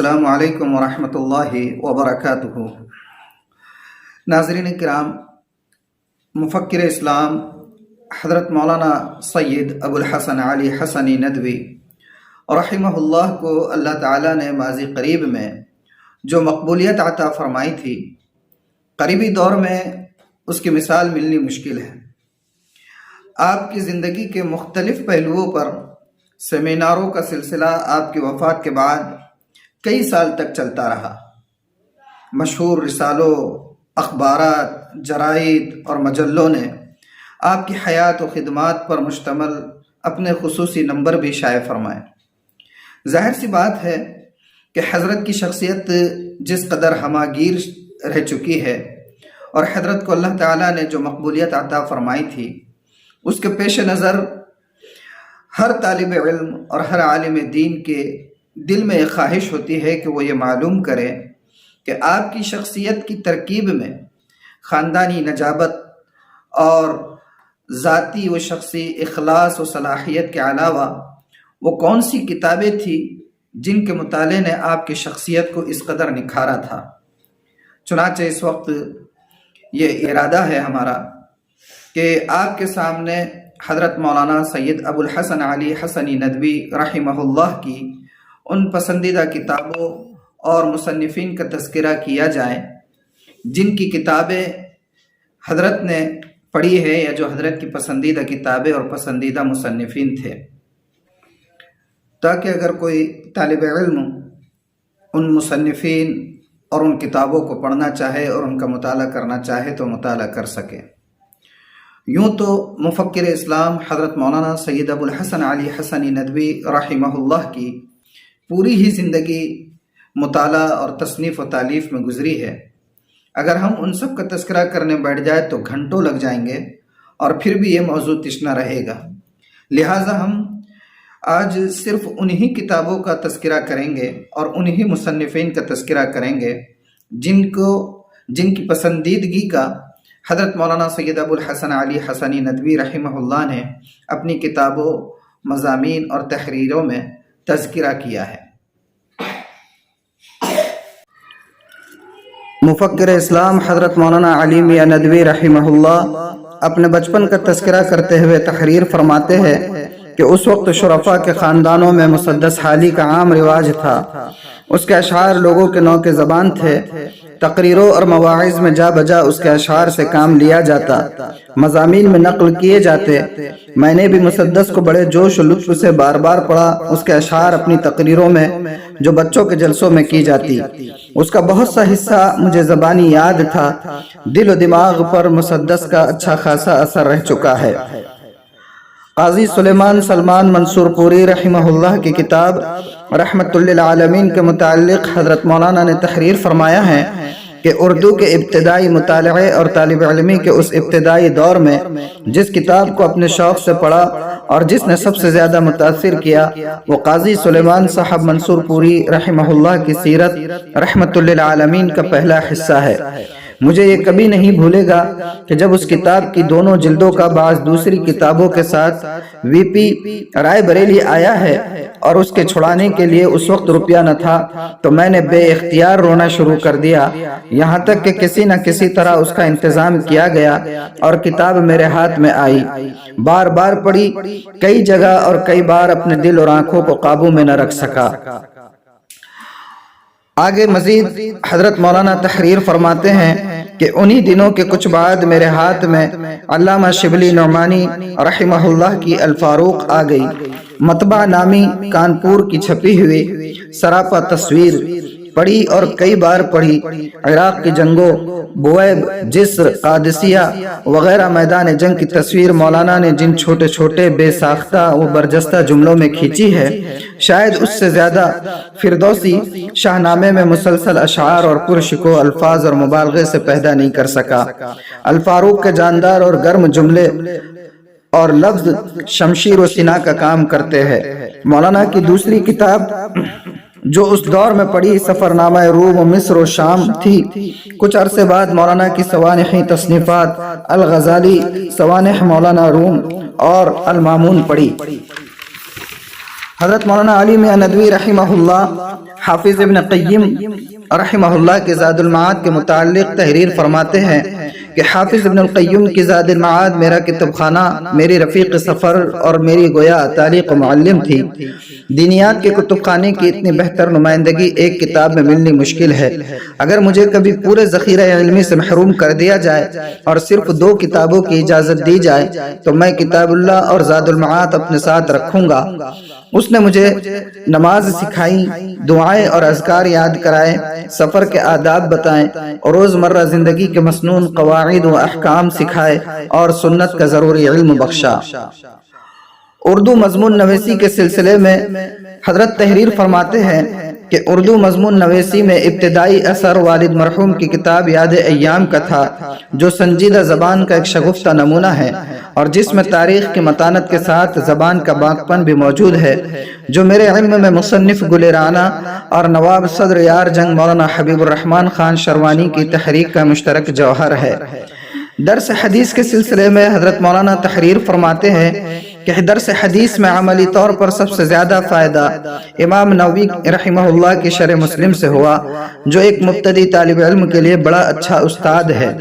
अस्सलामु अलैकुम वरहमतुल्लाहि वबरकातुहू। नाज़रीन किराम, मुफ़क्किर इस्लाम हज़रत मौलाना सैयद अबुल हसन अली हसनी नदवी रहिमहुल्लाह को अल्लाह ताला ने माज़ी करीब में जो मकबूलियत अता फ़रमाई थी, करीबी दौर में उसकी मिसाल मिलनी मुश्किल है। आपकी ज़िंदगी के मुख्तलिफ़ पहलुओं पर सेमिनारों का सिलसिला आपकी वफ़ात के बाद कई साल तक चलता रहा। मशहूर रिसालों, अखबारात, जराइद और मजल्लों ने आपकी हयात व खिदमात पर मुश्तमल अपने खुसूसी नंबर भी शाये फरमाए। ज़ाहिर सी बात है कि हज़रत की शख्सियत जिस कदर हमागीर रह चुकी है और हज़रत को अल्लाह ताला ने जो मकबूलियत अता फ़रमाई थी, उसके पेश नज़र हर तालिब इल्म और हर आलिम दीन के दिल में एक ख्वाहिश होती है कि वो ये मालूम करे कि आपकी शख्सियत की तरकीब में ख़ानदानी नजाबत और ज़ाती व शख्सी इखलास व सलाहियत के अलावा वो कौन सी किताबें थी जिनके मुताले ने आपकी शख्सियत को इस कदर निखारा था। चुनांचे इस वक्त ये इरादा है हमारा कि आपके सामने हज़रत मौलाना सैयद अबुल हसन अली हसनी नदवी रहिमहुल्लाह की उन पसंदीदा किताबों और मुसन्निफ़ीन का तज़किरा किया जाए जिनकी किताबें हज़रत ने पढ़ी है या जो हज़रत की पसंदीदा किताबें और पसंदीदा मुसन्निफ़ीन थे, ताकि अगर कोई तालिब इल्म उन मुसन्निफ़ीन और उन किताबों को पढ़ना चाहे और उनका मुताला करना चाहे तो मुताला कर सके। यूँ तो मुफ़क्किर इस्लाम हज़रत मौलाना सैयद अबुल हसन अली हसनी नदवी रहिमहुल्लाह की पूरी ही ज़िंदगी मुताला और तसनीफ़ व तालीफ़ में गुज़री है। अगर हम उन सब का तज़किरा करने बैठ जाए तो घंटों लग जाएंगे और फिर भी ये मौजू तिश्ना रहेगा। लिहाजा हम आज सिर्फ़ उन्हीं किताबों का तज़किरा करेंगे और उन्हीं मुसन्निफ़ीन का तज़किरा करेंगे जिनकी पसंदीदगी का हज़रत मौलाना सैयद अबुल हसन अली हसनी नदवी रहिमहुल्लाह ने अपनी किताबों, मज़ामीन और तहरीरों में तज़किरा किया है। मुफ़क्किर इस्लाम हज़रत मौलाना अली मियाँ नदवी रहिमहुल्लाह अपने बचपन का तज़किरा करते हुए तहरीर फरमाते हैं कि उस वक्त शुरफ़ा के ख़ानदानों में मुसद्दस हाली का आम रिवाज था। उसके अशार लोगों के नौ के ज़बान थे। तकरीरों और मवाइज़ में जा बजा उसके अशार से काम लिया जाता, मज़ामीन में नक़ल किए जाते। मैंने भी मुसद्दस को बड़े जोश और लुत्फ़ से बार बार पढ़ा। उसके अशार अपनी तकरीरों में जो बच्चों के जलसों में की जाती, उसका बहुत सा हिस्सा मुझे ज़बानी याद था। दिल व दिमाग पर मुसद्दस का अच्छा खासा असर रह चुका है। क़ाज़ी सुलेमान सलमान मंसूरपुरी रहिमहुल्लाह की किताब रहमतुल लिल आलमीन के मुताल्लिक़ हज़रत मौलाना ने तहरीर फरमाया है कि उर्दू के इब्तिदाई मुताले और तालिब इल्मी के उस इब्तिदाई दौर में जिस किताब को अपने शौक़ से पढ़ा और जिसने सबसे ज़्यादा मुतासिर किया वो क़ाज़ी सुलेमान साहब मंसूरपुरी रहिमहुल्लाह की सीरत रहमतुल लिल आलमीन का पहला हिस्सा है। मुझे ये कभी नहीं भूलेगा कि जब उस किताब की दोनों जिल्दों का बाज़ दूसरी किताबों के साथ वीपी राय बरेली आया है और उसके छुड़ाने के लिए उस वक्त रुपया न था, तो मैंने बेइख्तियार रोना शुरू कर दिया। यहाँ तक कि किसी न किसी तरह उसका इंतज़ाम किया गया और किताब मेरे हाथ में आई। बार बार पढ़ी, कई जगह और कई बार अपने दिल और आंखों को काबू में न रख सका। आगे मजीद हज़रत मौलाना तहरीर फरमाते हैं कि उन्हीं दिनों के कुछ बाद मेरे हाथ में अल्लामा शिबली नौमानी रहिमहुल्लाह की अल फारूक आ गई। मतबा नामी कानपुर की छपी हुई सरापा तस्वीर पढ़ी और कई बार पढ़ी। इराक़ की जंगों, बुवैब, जिस्र, कादिसिया वगैरह मैदान जंग की तस्वीर मौलाना ने जिन छोटे छोटे बेसाख्ता व बरजस्ता जुमलों में खींची है, शायद उससे ज़्यादा फिरदौसी शाहनामे में मुसलसल अशार और पुरशिको अल्फाज और मुबालगे से पैदा नहीं कर सका। अल फारूक के जानदार और गर्म जुमले और लफ्ज़ शमशीर व सिना का काम करते हैं। मौलाना की दूसरी किताब जो उस दौर में पढ़ी सफ़रनामा रूम व मिस्र व शाम थी। कुछ अरसे बाद मौलाना की सवानिही तसनीफ़ात अल ग़ज़ाली, सवानिह मौलाना रूम और अल मामून पढ़ी। हज़रत मौलाना अली मियाँ नदवी रहिमहुल्लाह حافظ ابن قیم رحمہ اللہ کے زاد المعاد کے متعلق تحریر فرماتے ہیں کہ حافظ ابن القیم کی زاد المعاد میرا کتب خانہ، میری رفیق سفر اور میری گویا تعلیق و معلم تھی۔ دینیات کے کتب خانے کی اتنی بہتر نمائندگی ایک کتاب میں ملنی مشکل ہے۔ اگر مجھے کبھی پورے ذخیرہ علمی سے محروم کر دیا جائے اور صرف 2 کتابوں کی اجازت دی جائے تو میں کتاب اللہ اور زاد المعاد اپنے ساتھ رکھوں گا۔ اس نے مجھے نماز سکھائی، دعائیں اور اذکار یاد کرائے، سفر کے آداب بتائیں اور روزمرہ زندگی کے مسنون قواعد و احکام سکھائے اور سنت کا ضروری علم بخشا۔ اردو مضمون نویسی کے سلسلے میں حضرت تحریر فرماتے ہیں کہ اردو مضمون نویسی میں ابتدائی اثر والد مرحوم کی کتاب یاد ایام کا تھا، جو سنجیدہ زبان کا ایک شگفتہ نمونہ ہے اور جس میں تاریخ کی متانت کے ساتھ زبان کا باقپن بھی موجود ہے، جو میرے علم میں مصنف گل رانا اور نواب صدر یار جنگ مولانا حبیب الرحمن خان شروانی کی تحریک کا مشترک جوہر ہے۔ درس حدیث کے سلسلے میں حضرت مولانا تحریر فرماتے ہیں کہ درس حدیث میں عملی طور پر سب سے زیادہ فائدہ امام نووی رحمہ اللہ کی شرح مسلم سے ہوا، جو ایک مبتدی طالب علم کے لیے بڑا اچھا استاد ہے۔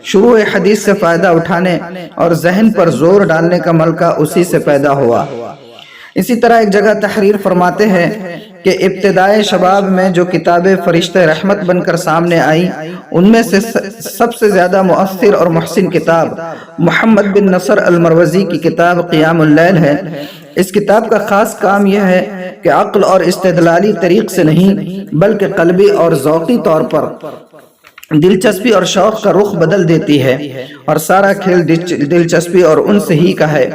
شروع حدیث سے فائدہ اٹھانے اور ذہن پر زور ڈالنے کا ملکہ اسی سے پیدا ہوا۔ اسی طرح ایک جگہ تحریر فرماتے ہیں کہ ابتدائے شباب میں جو کتابیں فرشتہ رحمت بن کر سامنے آئیں، ان میں سے سب سے زیادہ مؤثر اور محسن کتاب محمد بن نصر المروزی کی کتاب قیام اللیل ہے۔ اس کتاب کا خاص کام یہ ہے کہ عقل اور استدلالی طریق سے نہیں بلکہ قلبی اور ذوقی طور پر دلچسپی اور شوق کا رخ بدل دیتی ہے، اور سارا کھیل دلچسپی اور انس ہی کا ہے۔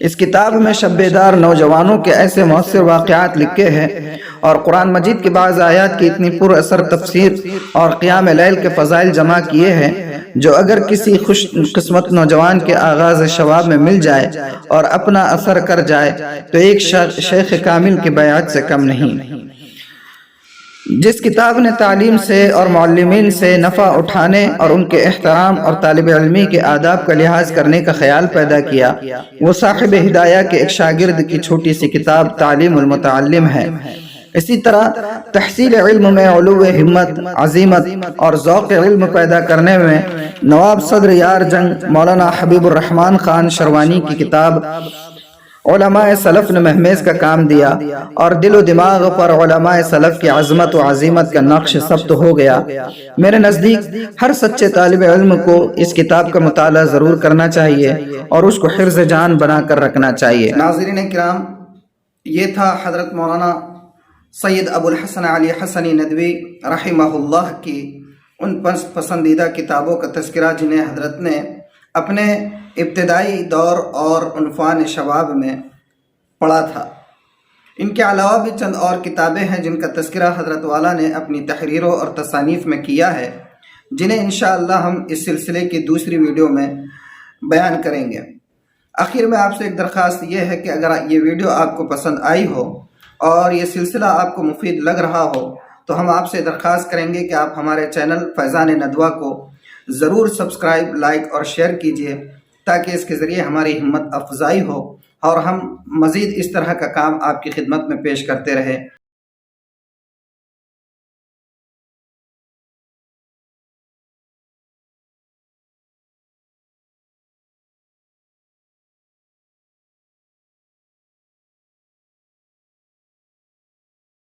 اس کتاب میں شب بیدار نوجوانوں کے ایسے مؤثر واقعات لکھے ہیں اور قرآن مجید کی بعض آیات کی اتنی پر اثر تفسیر اور قیام لیل کے فضائل جمع کیے ہیں، جو اگر کسی خوش قسمت نوجوان کے آغاز شباب میں مل جائے اور اپنا اثر کر جائے تو ایک شیخ کامل کی بیعت سے کم نہیں۔ جس کتاب نے تعلیم سے اور معلمین سے نفع اٹھانے اور ان کے احترام اور طالب علمی کے آداب کا لحاظ کرنے کا خیال پیدا کیا، وہ صاحب ہدایہ کے ایک شاگرد کی چھوٹی سی کتاب تعلیم المتعلم ہے۔ اسی طرح تحصیل علم میں علو ہمت، عظیمت اور ذوق علم پیدا کرنے میں نواب صدر یار جنگ مولانا حبیب الرحمن خان شروانی کی کتاب علماء سلف نے مہمیز کا کام دیا اور دل و دماغ پر علماء سلف کی عظمت و عظیمت کا نقش ثبت ہو گیا۔ میرے نزدیک ہر سچے طالب علم کو اس کتاب کا مطالعہ ضرور کرنا چاہیے اور اس کو حرز جان بنا کر رکھنا چاہیے۔ ناظرین کرام، یہ تھا حضرت مولانا سید ابو الحسن علی حسنی ندوی رحمہ اللہ کی ان پسندیدہ کتابوں کا تذکرہ جنہیں حضرت نے اپنے ابتدائی دور اور عنفوان شباب میں پڑھا تھا۔ ان کے علاوہ بھی چند اور کتابیں ہیں جن کا تذکرہ حضرت والا نے اپنی تحریروں اور تصانیف میں کیا ہے، جنہیں انشاءاللہ ہم اس سلسلے کی دوسری ویڈیو میں بیان کریں گے۔ آخر میں آپ سے ایک درخواست یہ ہے کہ اگر یہ ویڈیو آپ کو پسند آئی ہو اور یہ سلسلہ آپ کو مفید لگ رہا ہو تو ہم آپ سے درخواست کریں گے کہ آپ ہمارے چینل فیضان ندوہ کو ضرور سبسکرائب، لائک اور شیئر کیجیے، تاکہ اس کے ذریعے ہماری ہمت افزائی ہو اور ہم مزید اس طرح کا کام آپ کی خدمت میں پیش کرتے رہیں۔